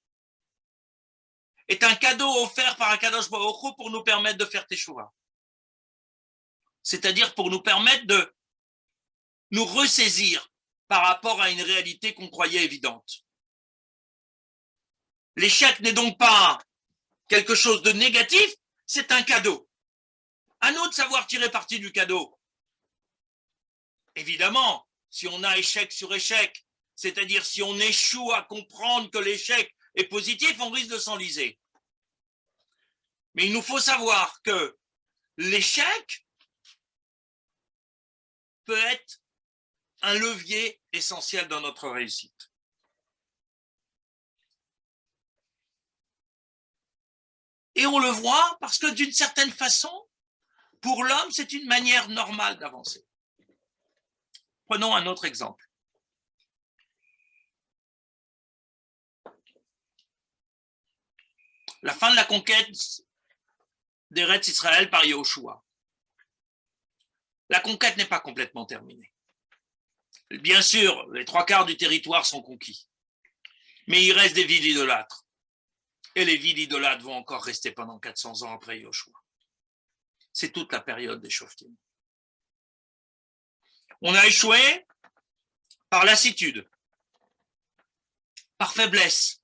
est un cadeau offert par Akadosh Baruch Hu pour nous permettre de faire teshuva. C'est-à-dire pour nous permettre de nous ressaisir par rapport à une réalité qu'on croyait évidente. L'échec n'est donc pas quelque chose de négatif, c'est un cadeau. À nous de savoir tirer parti du cadeau. Évidemment, si on a échec sur échec, c'est-à-dire si on échoue à comprendre que l'échec est positif, on risque de s'enliser. Mais il nous faut savoir que l'échec peut être un levier essentiel dans notre réussite. Et on le voit parce que d'une certaine façon, pour l'homme, c'est une manière normale d'avancer. Prenons un autre exemple. La fin de la conquête d'Eretz Israël par Yehoshua. La conquête n'est pas complètement terminée. Bien sûr, les 3/4 du territoire sont conquis. Mais il reste des villes idolâtres. Et les villes idolâtres vont encore rester pendant 400 ans après Yehoshua. C'est toute la période des Shoftim. On a échoué par lassitude, par faiblesse.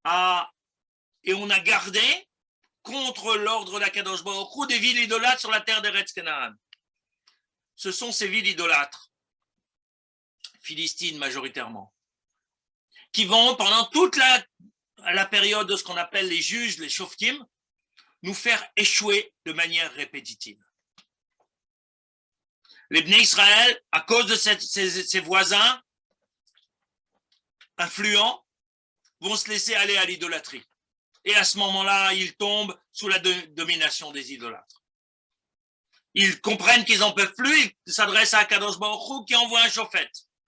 Et on a gardé contre l'ordre d'Akadosh Baruch Hu des villes idolâtres sur la terre d'Eretz Canaan. Ce sont ces villes idolâtres, philistines majoritairement, qui vont pendant toute la période de ce qu'on appelle les juges, les shoftim, nous faire échouer de manière répétitive. Les Bnei Israël, à cause de ces voisins influents, vont se laisser aller à l'idolâtrie. Et à ce moment-là, ils tombent sous la domination des idolâtres. Ils comprennent qu'ils n'en peuvent plus, ils s'adressent à Akadosh Baruch Hu qui envoie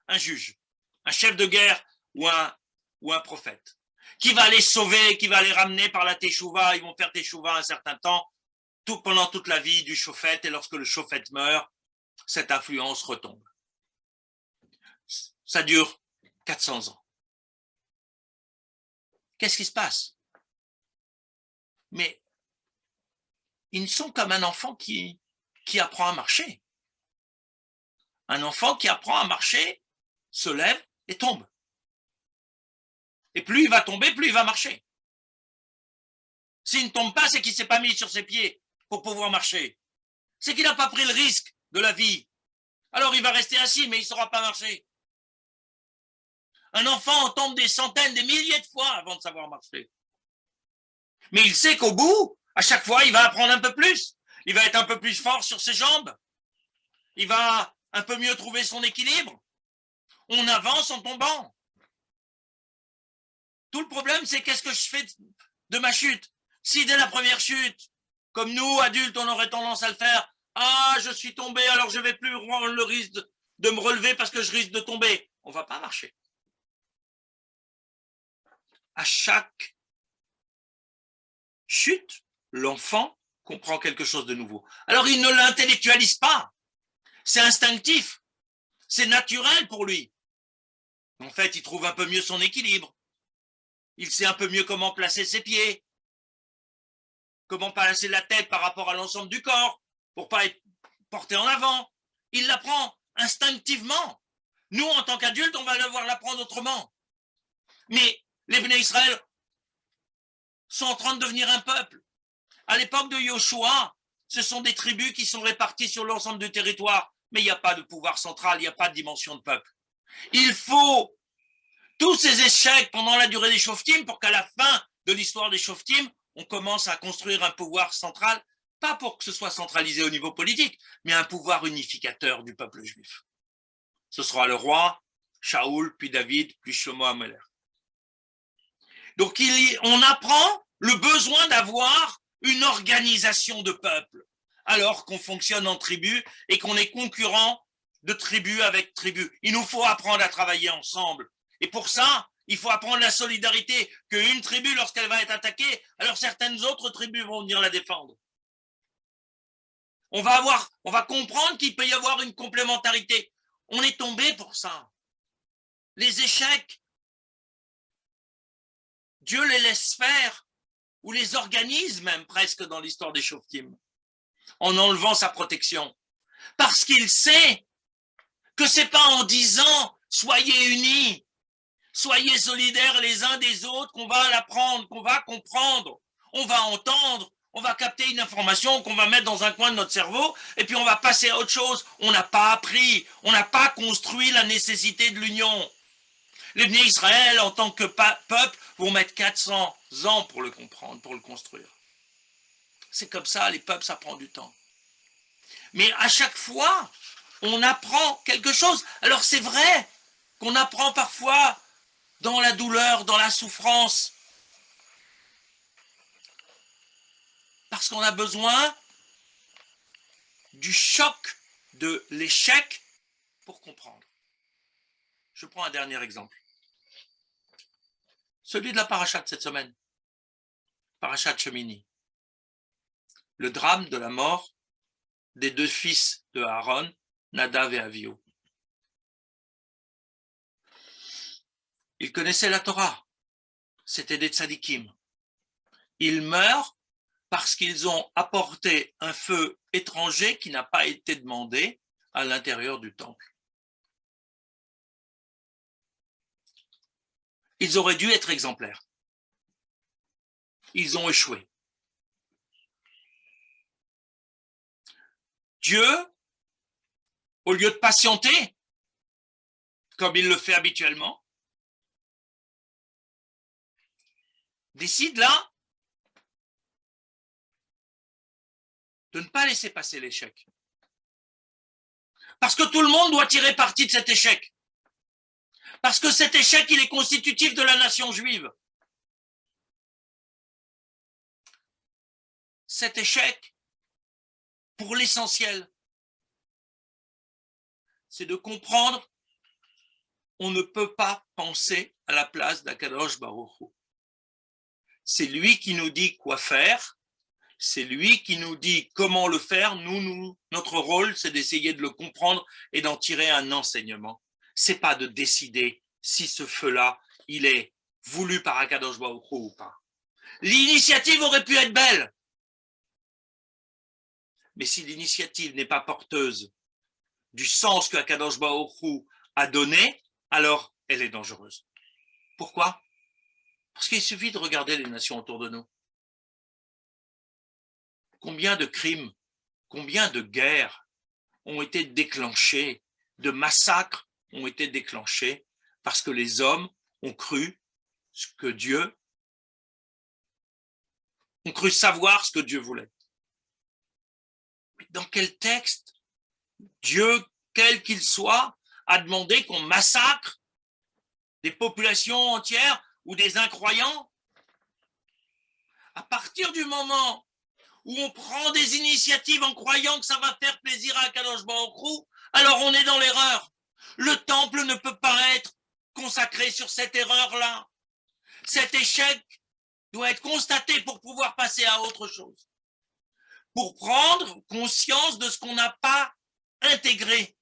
un un juge, un chef de guerre ou un prophète, qui va les sauver, qui va les ramener par la teshuva. Ils vont faire teshuva un certain temps, pendant toute la vie du shofet, et lorsque le shofet meurt, cette influence retombe. Ça dure 400 ans. Qu'est-ce qui se passe? Mais ils sont comme un enfant qui apprend à marcher. Un enfant qui apprend à marcher se lève et tombe. Et plus il va tomber, plus il va marcher. S'il ne tombe pas, c'est qu'il ne s'est pas mis sur ses pieds pour pouvoir marcher. C'est qu'il n'a pas pris le risque de la vie. Alors il va rester assis, mais il ne saura pas marcher. Un enfant tombe des centaines, des milliers de fois avant de savoir marcher. Mais il sait qu'au bout, à chaque fois, il va apprendre un peu plus. Il va être un peu plus fort sur ses jambes. Il va un peu mieux trouver son équilibre. On avance en tombant. Tout le problème, c'est qu'est-ce que je fais de ma chute? Si dès la première chute, comme nous, adultes, on aurait tendance à le faire, ah, je suis tombé, alors je ne vais plus prendre le risque de me relever parce que je risque de tomber. On ne va pas marcher. À chaque chute, l'enfant comprend quelque chose de nouveau. Alors, il ne l'intellectualise pas. C'est instinctif. C'est naturel pour lui. En fait, il trouve un peu mieux son équilibre. Il sait un peu mieux comment placer ses pieds, comment placer la tête par rapport à l'ensemble du corps, pour ne pas être porté en avant. Il l'apprend instinctivement. Nous, en tant qu'adultes, on va devoir l'apprendre autrement. Mais les Bnei Israël sont en train de devenir un peuple. À l'époque de Yoshua, ce sont des tribus qui sont réparties sur l'ensemble du territoire, mais il n'y a pas de pouvoir central, il n'y a pas de dimension de peuple. Il faut tous ces échecs pendant la durée des Shoftim pour qu'à la fin de l'histoire des Shoftim, on commence à construire un pouvoir central, pas pour que ce soit centralisé au niveau politique, mais un pouvoir unificateur du peuple juif. Ce sera le roi, Shaoul, puis David, puis Shlomo HaMelech. Donc on apprend le besoin d'avoir une organisation de peuple, alors qu'on fonctionne en tribu et qu'on est concurrent de tribu avec tribu. Il nous faut apprendre à travailler ensemble. Et pour ça, il faut apprendre la solidarité, qu'une tribu, lorsqu'elle va être attaquée, alors certaines autres tribus vont venir la défendre. On va comprendre qu'il peut y avoir une complémentarité. On est tombé pour ça. Les échecs, Dieu les laisse faire, ou les organise même presque dans l'histoire des Shoftim, en enlevant sa protection. Parce qu'il sait que ce n'est pas en disant « soyez unis », soyez solidaires les uns des autres, qu'on va l'apprendre, qu'on va comprendre, on va entendre, on va capter une information qu'on va mettre dans un coin de notre cerveau, et puis on va passer à autre chose. On n'a pas appris, on n'a pas construit la nécessité de l'union. Les Bnei Israël, en tant que peuple, vont mettre 400 ans pour le comprendre, pour le construire. C'est comme ça, les peuples, ça prend du temps. Mais à chaque fois, on apprend quelque chose. Alors c'est vrai qu'on apprend parfois dans la douleur, dans la souffrance, parce qu'on a besoin du choc de l'échec pour comprendre. Je prends un dernier exemple. Celui de la paracha de cette semaine, paracha de Shemini. Le drame de la mort des deux fils de Aaron, Nadav et Avihu. Ils connaissaient la Torah, c'était des tzadikim. Ils meurent parce qu'ils ont apporté un feu étranger qui n'a pas été demandé à l'intérieur du temple. Ils auraient dû être exemplaires. Ils ont échoué. Dieu, au lieu de patienter, comme il le fait habituellement, décide là de ne pas laisser passer l'échec. Parce que tout le monde doit tirer parti de cet échec. Parce que cet échec, il est constitutif de la nation juive. Cet échec, pour l'essentiel, c'est de comprendre on ne peut pas penser à la place d'Akadosh Baruch Hu. C'est lui qui nous dit quoi faire, c'est lui qui nous dit comment le faire. Notre rôle, c'est d'essayer de le comprendre et d'en tirer un enseignement. C'est pas de décider si ce feu-là, il est voulu par Akadosh Baruch Hu ou pas. L'initiative aurait pu être belle, mais si l'initiative n'est pas porteuse du sens que Akadosh Baruch Hu a donné, alors elle est dangereuse. Pourquoi? Parce qu'il suffit de regarder les nations autour de nous. Combien de crimes, combien de guerres ont été déclenchées, de massacres ont été déclenchés parce que les hommes ont cru ce que Dieu, ont cru savoir ce que Dieu voulait. Dans quel texte Dieu, quel qu'il soit, a demandé qu'on massacre des populations entières ou des incroyants? À partir du moment où on prend des initiatives en croyant que ça va faire plaisir à Kadosh Baruch Hu, alors on est dans l'erreur. Le temple ne peut pas être consacré sur cette erreur-là. Cet échec doit être constaté pour pouvoir passer à autre chose. Pour prendre conscience de ce qu'on n'a pas intégré.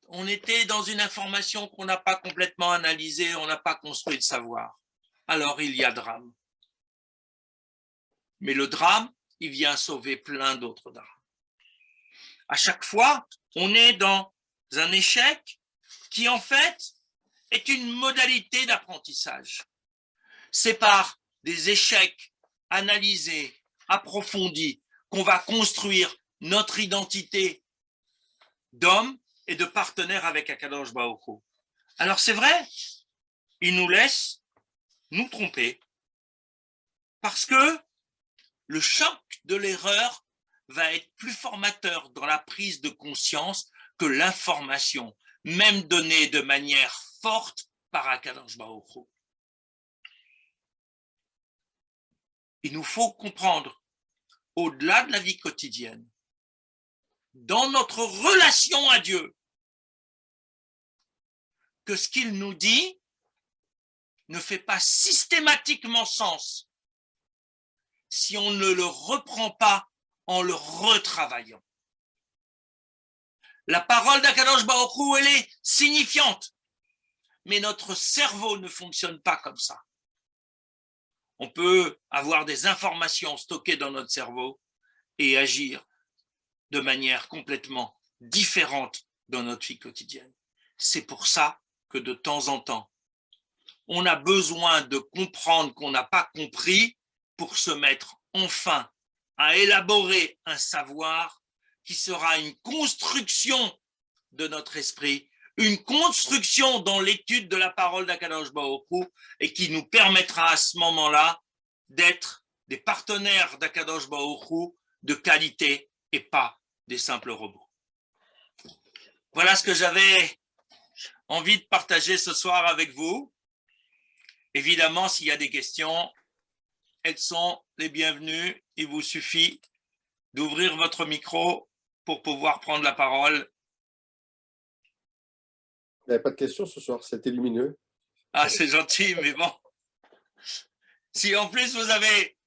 On était dans une information qu'on n'a pas complètement analysée, on n'a pas construit de savoir. Alors il y a drame. Mais le drame, il vient sauver plein d'autres drames. À chaque fois, on est dans un échec qui, en fait, est une modalité d'apprentissage. C'est par des échecs analysés, approfondis, qu'on va construire notre identité d'homme et de partenaire avec Akadosh Baruch Hu. Alors c'est vrai, il nous laisse nous tromper parce que le choc de l'erreur va être plus formateur dans la prise de conscience que l'information, même donnée de manière forte par Akadosh Baruch Hu. Il nous faut comprendre, au-delà de la vie quotidienne, dans notre relation à Dieu, que ce qu'il nous dit ne fait pas systématiquement sens si on ne le reprend pas en le retravaillant. La parole d'Akadosh Baruch Hu, elle est signifiante, mais notre cerveau ne fonctionne pas comme ça. On peut avoir des informations stockées dans notre cerveau et agir de manière complètement différente dans notre vie quotidienne. C'est pour ça que de temps en temps, on a besoin de comprendre qu'on n'a pas compris pour se mettre enfin à élaborer un savoir qui sera une construction de notre esprit, une construction dans l'étude de la parole d'Akadosh Baruch Hu et qui nous permettra à ce moment-là d'être des partenaires d'Akadosh Baruch Hu de qualité et pas des simples robots. Voilà ce que j'avais envie de partager ce soir avec vous. Évidemment, s'il y a des questions, elles sont les bienvenues. Il vous suffit d'ouvrir votre micro pour pouvoir prendre la parole. Il n'y avait pas de questions ce soir, c'était lumineux. Ah, c'est gentil, mais bon. Si en plus vous avez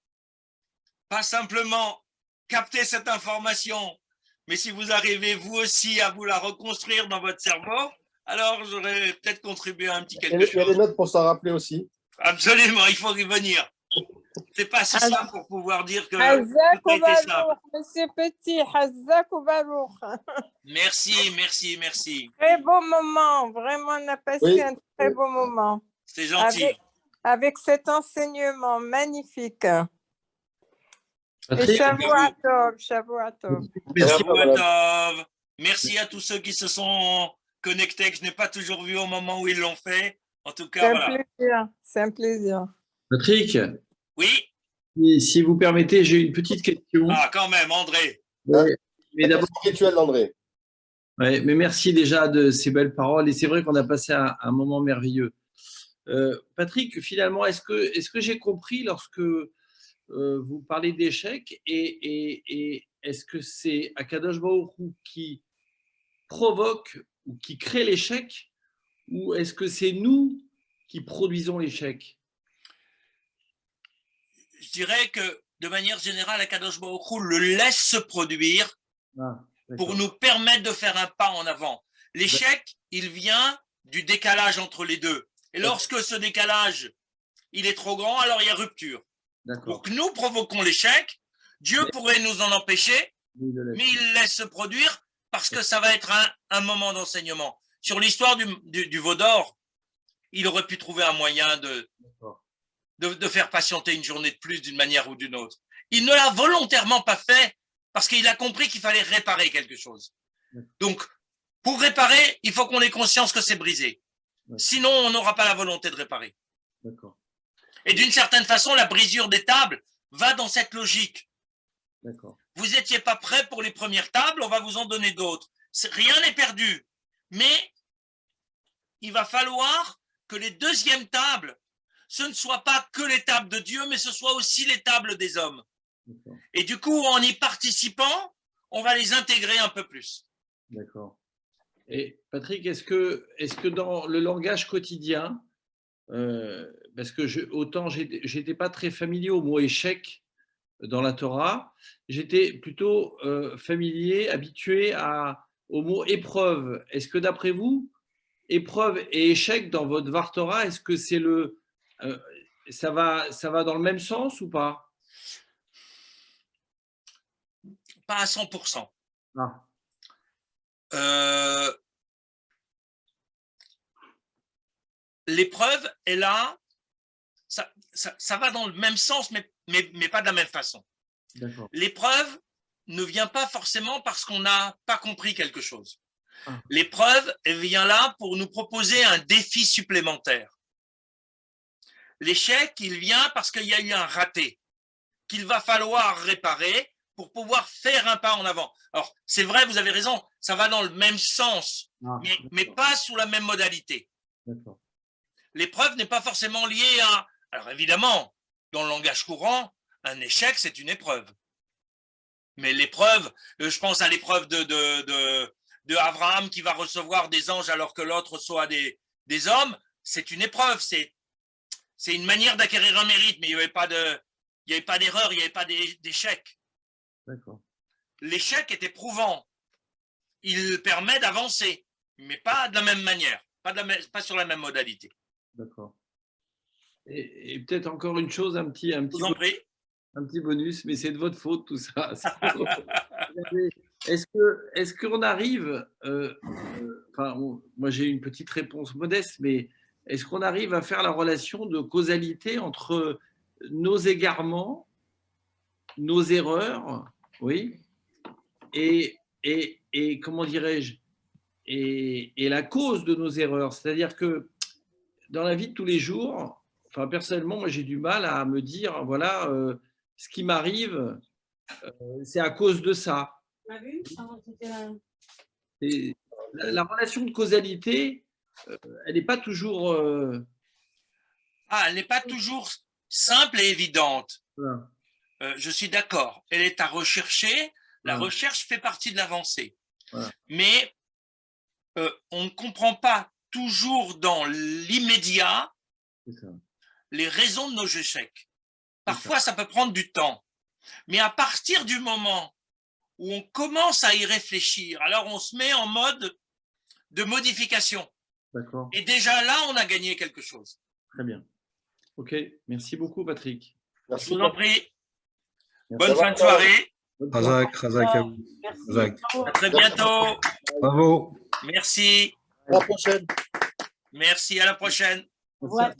pas simplement capté cette information, mais si vous arrivez vous aussi à vous la reconstruire dans votre cerveau, alors j'aurais peut-être contribué à un petit quelque chose. Il y a des notes pour s'en rappeler aussi. Absolument, il faut y venir. C'est pas si simple pour pouvoir dire que Hazak tout a été simple. Monsieur Petit, Hazak ou Baruch. Merci, merci, merci. Très beau moment, vraiment on a passé un très beau moment. C'est gentil. Avec cet enseignement magnifique. Et Shavua Tov, Shavua Tov. Merci à tous ceux qui se sont connectés, que je n'ai pas toujours vu au moment où ils l'ont fait. En tout cas, voilà. C'est un plaisir. Patrick, oui. Si vous permettez, j'ai une petite question. Ah, quand même, André. Mais d'abord, rituel d'André. Ouais, mais merci déjà de ces belles paroles. Et c'est vrai qu'on a passé un moment merveilleux. Patrick, finalement, est-ce que j'ai compris lorsque vous parlez d'échec et est-ce que c'est Akadosh Baruch Hu qui provoque ou qui crée l'échec ou est-ce que c'est nous qui produisons l'échec? Je dirais que de manière générale, Akadosh Baruch Hu le laisse se produire pour nous permettre de faire un pas en avant. L'échec, il vient du décalage entre les deux. Et lorsque ce décalage, il est trop grand, alors il y a rupture. Donc nous provoquons l'échec, Dieu pourrait nous en empêcher, mais il laisse se produire parce que ça va être un moment d'enseignement. Sur l'histoire du veau d'or, il aurait pu trouver un moyen de faire patienter une journée de plus d'une manière ou d'une autre. Il ne l'a volontairement pas fait parce qu'il a compris qu'il fallait réparer quelque chose. Donc, pour réparer, il faut qu'on ait conscience que c'est brisé. Sinon, on n'aura pas la volonté de réparer. Et d'une certaine façon, la brisure des tables va dans cette logique. Vous n'étiez pas prêt pour les premières tables, on va vous en donner d'autres. Rien n'est perdu. Mais il va falloir que les deuxièmes tables, ce ne soient pas que les tables de Dieu, mais ce soit aussi les tables des hommes. Et du coup, en y participant, on va les intégrer un peu plus. D'accord. Et Patrick, est-ce que dans le langage quotidien, parce que autant j'étais pas très familier au mot échec dans la Torah, j'étais plutôt familier, habitué au mot épreuve. Est-ce que d'après vous, épreuve et échec dans votre Var Torah, est-ce que c'est ça va dans le même sens ou pas? Pas à 100%. L'épreuve est là, ça va dans le même sens, mais pas de la même façon. L'épreuve ne vient pas forcément parce qu'on n'a pas compris quelque chose. L'épreuve, elle vient là pour nous proposer un défi supplémentaire. L'échec, il vient parce qu'il y a eu un raté, qu'il va falloir réparer pour pouvoir faire un pas en avant. Alors, c'est vrai, vous avez raison, ça va dans le même sens, mais pas sous la même modalité. L'épreuve n'est pas forcément liée à… Alors évidemment, dans le langage courant, un échec, c'est une épreuve. Mais l'épreuve, je pense à l'épreuve de Abraham qui va recevoir des anges alors que l'autre reçoit des hommes, c'est une épreuve, c'est une manière d'acquérir un mérite, mais il n'y avait pas d'erreur, il n'y avait pas d'échec. L'échec est éprouvant. Il permet d'avancer, mais pas de la même manière, pas sur la même modalité. D'accord. Et peut-être encore une chose, un petit bonus, mais c'est de votre faute tout ça. Est-ce qu'on arrive, moi j'ai une petite réponse modeste, mais est-ce qu'on arrive à faire la relation de causalité entre nos égarements, nos erreurs, oui, et comment dirais-je, et la cause de nos erreurs? C'est-à-dire que dans la vie de tous les jours, personnellement, moi j'ai du mal à me dire, voilà, ce qui m'arrive, c'est à cause de ça. Et la relation de causalité, elle n'est pas toujours… elle n'est pas toujours simple et évidente. Je suis d'accord. Elle est à rechercher. La recherche fait partie de l'avancée. Mais on ne comprend pas toujours dans l'immédiat les raisons de nos échecs. Parfois, ça peut prendre du temps. Mais à partir du moment où on commence à y réfléchir, alors on se met en mode de modification. Et déjà là, on a gagné quelque chose. Très bien. OK. Merci beaucoup, Patrick. Je vous en prie. Bonne fin de soirée. Razak. À très bientôt. Bravo. Merci. À la prochaine. Merci, à la prochaine. Voilà.